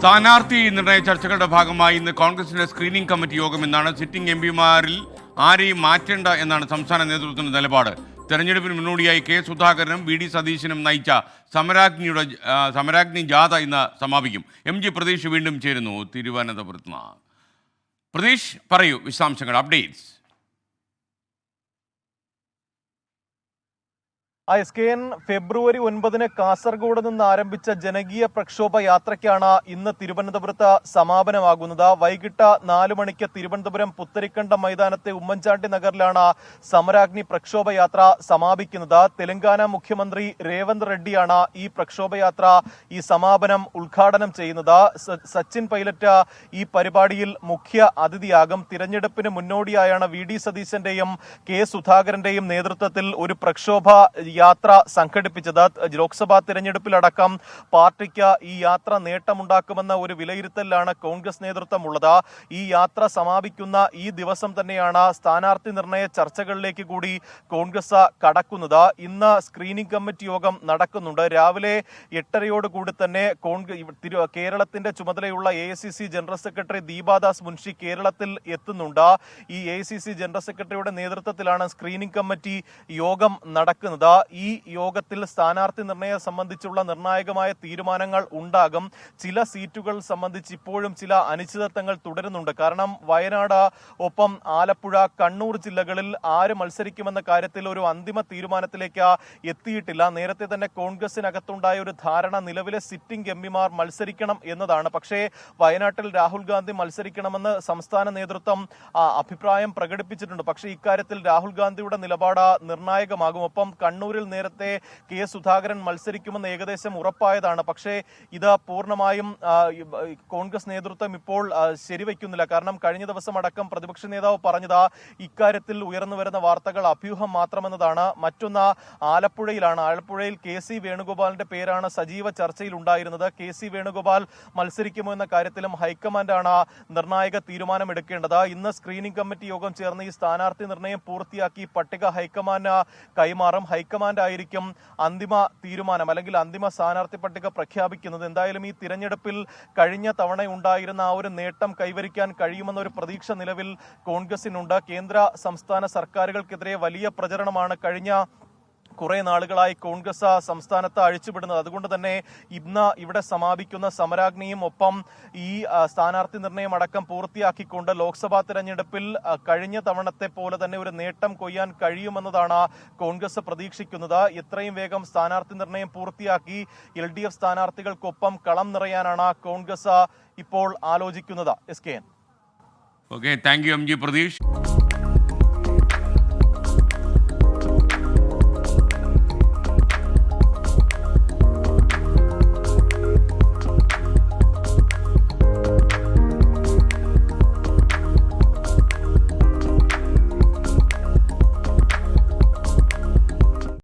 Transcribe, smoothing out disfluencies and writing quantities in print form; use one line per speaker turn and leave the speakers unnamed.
സ്ഥാനാർത്ഥി നിർണയ ചർച്ചകളുടെ ഭാഗമായി ഇന്ന് കോൺഗ്രസിന്റെ സ്ക്രീനിംഗ് കമ്മിറ്റി യോഗം എന്നാണ്. സിറ്റിംഗ് എംപിമാരിൽ ആരെയും മാറ്റേണ്ട എന്നാണ് സംസ്ഥാന നേതൃത്വത്തിന്റെ നിലപാട്. തെരഞ്ഞെടുപ്പിന് മുന്നോടിയായി കെ സുധാകരനും വി ഡി സതീശനും നയിച്ച സമരാഗ്നി ജാഥ ഇന്ന് സമാപിക്കും. എം ജി പ്രതീഷ് വീണ്ടും ചേരുന്നു തിരുവനന്തപുരത്ത് നിന്ന്. പ്രതീഷ്, പറയൂ വിശദാംശങ്ങൾ, അപ്ഡേറ്റ്സ്.
SKN ഫെബ്രുവരി 9 കാസർഗോഡ് നിന്ന് ആരംഭിച്ച ജനകീയ പ്രക്ഷോഭ യാത്രയ്ക്കാണ് ഇന്ന് തിരുവനന്തപുരത്ത് സമാപനമാകുന്നത്. വൈകിട്ട് 4 മണിക്ക് തിരുവനന്തപുരം പുത്തരിക്കണ്ടം മൈതാനത്തെ ഉമ്മൻചാണ്ടി നഗറിലാണ് സമരാഗ്നി പ്രക്ഷോഭ യാത്ര സമാപിക്കുന്നത്. തെലങ്കാന മുഖ്യമന്ത്രി രേവന്ത് റെഡ്ഡിയാണ് ഈ പ്രക്ഷോഭയാത്ര, ഈ സമാപനം ഉദ്ഘാടനം ചെയ്യുന്നത്. സച്ചിൻ പൈലറ്റ് ഈ പരിപാടിയിൽ മുഖ്യ അതിഥിയാകും. തിരഞ്ഞെടുപ്പിന് മുന്നോടിയായാണ് വി ഡി സതീശന്റെയും കെ സുധാകരന്റെയും നേതൃത്വത്തിൽ ഒരു പ്രക്ഷോഭ യാത്ര സംഘടിപ്പിച്ചത്. ലോക്സഭാ തിരഞ്ഞെടുപ്പിലടക്കം പാർട്ടിക്ക് ഈ യാത്ര നേട്ടമുണ്ടാക്കുമെന്ന ഒരു വിലയിരുത്തലിലാണ് കോൺഗ്രസ് നേതൃത്വമുള്ളത്. ഈ യാത്ര സമാപിക്കുന്ന ഈ ദിവസം തന്നെയാണ് സ്ഥാനാർത്ഥി നിർണയ ചർച്ചകളിലേക്ക് കൂടി കോൺഗ്രസ് കടക്കുന്നത്. ഇന്ന് സ്ക്രീനിംഗ് കമ്മിറ്റി യോഗം നടക്കുന്നുണ്ട്. രാവിലെ 8:30 തന്നെ കേരളത്തിന്റെ ചുമതലയുള്ള AICC general secretary Deepa Das Munshi കേരളത്തിൽ എത്തുന്നുണ്ട്. ഈ AICC ജനറൽ സെക്രട്ടറിയുടെ നേതൃത്വത്തിലാണ് സ്ക്രീനിംഗ് കമ്മിറ്റി യോഗം നടക്കുന്നത്. ഈ യോഗത്തിൽ സ്ഥാനാർത്ഥി നിർണയം സംബന്ധിച്ചുള്ള നിർണായകമായ തീരുമാനങ്ങൾ ഉണ്ടാകും. ചില സീറ്റുകൾ സംബന്ധിച്ച് ഇപ്പോഴും ചില അനിശ്ചിതത്വങ്ങൾ തുടരുന്നുണ്ട്. കാരണം വയനാട്, ഒപ്പം ആലപ്പുഴ, കണ്ണൂർ ജില്ലകളിൽ ആര് മത്സരിക്കുമെന്ന കാര്യത്തിൽ ഒരു അന്തിമ തീരുമാനത്തിലേക്ക് എത്തിയിട്ടില്ല. നേരത്തെ തന്നെ കോൺഗ്രസിനകത്തുണ്ടായ ഒരു ധാരണ നിലവിലെ സിറ്റിംഗ് എംപിമാർ മത്സരിക്കണം എന്നതാണ്. പക്ഷേ വയനാട്ടിൽ രാഹുൽ ഗാന്ധി മത്സരിക്കണമെന്ന് സംസ്ഥാന നേതൃത്വം അഭിപ്രായം പ്രകടിപ്പിച്ചിട്ടുണ്ട്. പക്ഷേ ഇക്കാര്യത്തിൽ രാഹുൽ ഗാന്ധിയുടെ നിലപാട് നിർണായകമാകും. ഒപ്പം കണ്ണൂരിൽ നേരത്തെ കെ സുധാകരൻ മത്സരിക്കുമെന്ന് ഏകദേശം ഉറപ്പായതാണ്. പക്ഷേ ഇത് പൂർണ്ണമായും കോൺഗ്രസ് നേതൃത്വം ഇപ്പോൾ ശരിവയ്ക്കുന്നില്ല. കാരണം കഴിഞ്ഞ ദിവസം അടക്കം പ്രതിപക്ഷ നേതാവ് പറഞ്ഞത് ഇക്കാര്യത്തിൽ ഉയർന്നു വരുന്ന വാർത്തകൾ അഭ്യൂഹം മാത്രമെന്നതാണ്. മറ്റൊന്ന് ആലപ്പുഴയിലാണ്. ആലപ്പുഴയിൽ KC വേണുഗോപാലിന്റെ പേരാണ് സജീവ ചർച്ചയിൽ ഉണ്ടായിരുന്നത്. KC വേണുഗോപാൽ മത്സരിക്കുമോ എന്ന കാര്യത്തിലും ഹൈക്കമാൻഡാണ് നിർണായക തീരുമാനമെടുക്കേണ്ടത്. ഇന്ന് സ്ക്രീനിംഗ് കമ്മിറ്റി യോഗം ചേർന്ന് ഈ സ്ഥാനാർത്ഥി നിർണയം പൂർത്തിയാക്കി പട്ടിക ഹൈക്കമാൻഡ് കൈമാറും. ഹൈക്കമാൻഡ് ആയിരിക്കും അന്തിമ തീരുമാനം അല്ലെങ്കിൽ അന്തിമ സ്ഥാനാർത്ഥി പട്ടിക പ്രഖ്യാപിക്കുന്നത്. എന്തായാലും ഈ തിരഞ്ഞെടുപ്പിൽ കഴിഞ്ഞ തവണ ഉണ്ടായിരുന്ന ആ ഒരു നേട്ടം കൈവരിക്കാൻ കഴിയുമെന്നൊരു പ്രതീക്ഷ നിലവിൽ കോൺഗ്രസിനുണ്ട്. കേന്ദ്ര സംസ്ഥാന സർക്കാരുകൾക്കെതിരെ വലിയ പ്രചരണമാണ് കഴിഞ്ഞ കുറെ നാളുകളായി കോൺഗ്രസ് സംസ്ഥാനത്ത് അഴിച്ചുവിടുന്നത്. അതുകൊണ്ട് തന്നെ ഇന്ന് ഇവിടെ സമാപിക്കുന്ന സമരാഗ്നിയും ഒപ്പം ഈ സ്ഥാനാർത്ഥി നിർണയം അടക്കം പൂർത്തിയാക്കിക്കൊണ്ട് ലോക്സഭാ തെരഞ്ഞെടുപ്പിൽ കഴിഞ്ഞ തവണത്തെ പോലെ തന്നെ ഒരു നേട്ടം കൊയ്യാൻ കഴിയുമെന്നതാണ് കോൺഗ്രസ് പ്രതീക്ഷിക്കുന്നത്. എത്രയും വേഗം സ്ഥാനാർത്ഥി നിർണയം പൂർത്തിയാക്കി LDF സ്ഥാനാർത്ഥികൾക്കൊപ്പം കളം നിറയാനാണ് കോൺഗ്രസ് ഇപ്പോൾ ആലോചിക്കുന്നത്. SKN.
Okay, thank you MG Pratheesh.